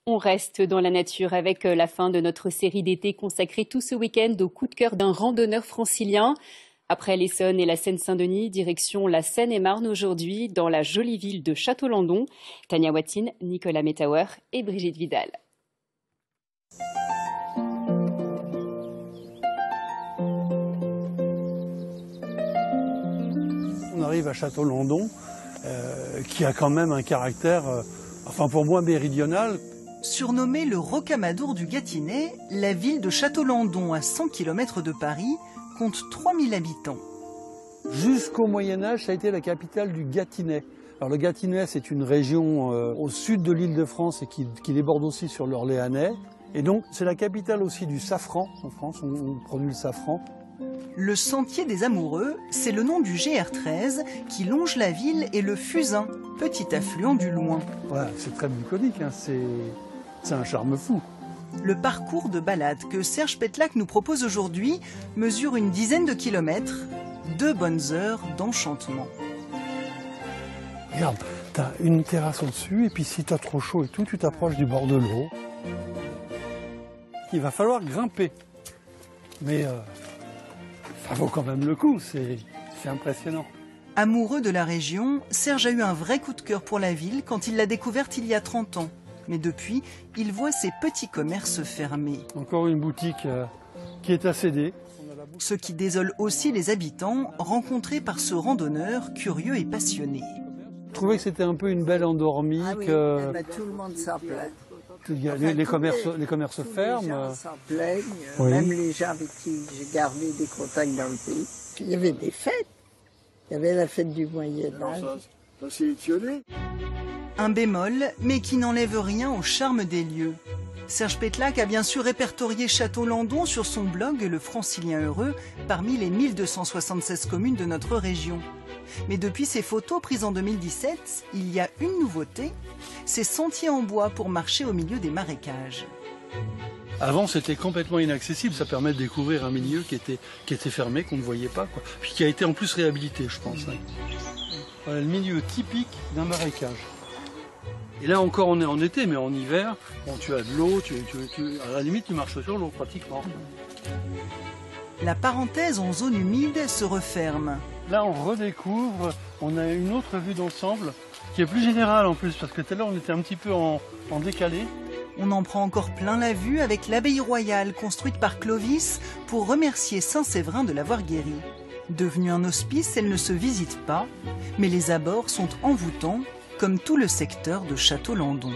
On reste dans la nature avec la fin de notre série d'été consacrée tout ce week-end au coup de cœur d'un randonneur francilien. Après l'Essonne et la Seine-Saint-Denis, direction la Seine-et-Marne aujourd'hui, dans la jolie ville de Château-Landon. Tania Watine, Nicolas Metauer et Brigitte Vidal. On arrive à Château-Landon, qui a quand même un caractère, enfin pour moi, méridional. Surnommée le Rocamadour du Gâtinais, la ville de Château-Landon, à 100 km de Paris, compte 3000 habitants. Jusqu'au Moyen-Âge, ça a été la capitale du Gâtinais. Alors le Gâtinais, c'est une région au sud de l'Île-de-France et qui déborde aussi sur l'Orléanais. Et donc, c'est la capitale aussi du safran. En France, on produit le safran. Le Sentier des Amoureux, c'est le nom du GR13 qui longe la ville et le Fusain, petit affluent du Loing. Voilà, c'est très bucolique, hein, c'est un charme fou. Le parcours de balade que Serge Petlac nous propose aujourd'hui mesure une dizaine de kilomètres, 2 bonnes heures d'enchantement. Regarde, t'as une terrasse au-dessus et puis si t'as trop chaud et tout, tu t'approches du bord de l'eau. Il va falloir grimper, mais ça vaut quand même le coup, c'est impressionnant. Amoureux de la région, Serge a eu un vrai coup de cœur pour la ville quand il l'a découverte il y a 30 ans. Mais depuis, il voit ses petits commerces fermés. Encore une boutique qui est à céder. Ce qui désole aussi les habitants rencontrés par ce randonneur curieux et passionné. Je trouvais que c'était un peu une belle endormie. Ah oui, que tout le monde s'en plaint. les commerces ferment. Les gens s'en plaignent, Oui. même les gens avec qui j'ai gardé des contacts dans le pays. Puis il y avait des fêtes. Il y avait la fête du Moyen-Âge. Ça sélectionné. Un bémol, mais qui n'enlève rien au charme des lieux. Serge Petlac a bien sûr répertorié Château-Landon sur son blog Le Francilien Heureux parmi les 1276 communes de notre région. Mais depuis ces photos prises en 2017, il y a une nouveauté, ces sentiers en bois pour marcher au milieu des marécages. Avant, c'était complètement inaccessible. Ça permet de découvrir un milieu qui était fermé, qu'on ne voyait pas, quoi. Puis qui a été en plus réhabilité, je pense. Hein. Voilà le milieu typique d'un marécage. Et là encore, on est en été, mais en hiver, bon, tu as de l'eau, à la limite, tu marches sur l'eau pratiquement. La parenthèse en zone humide se referme. Là, on redécouvre, on a une autre vue d'ensemble qui est plus générale en plus, parce que tout à l'heure, on était un petit peu en décalé. On en prend encore plein la vue avec l'abbaye royale construite par Clovis pour remercier Saint-Séverin de l'avoir guérie. Devenue un hospice, elle ne se visite pas, mais les abords sont envoûtants, comme tout le secteur de Château-Landon.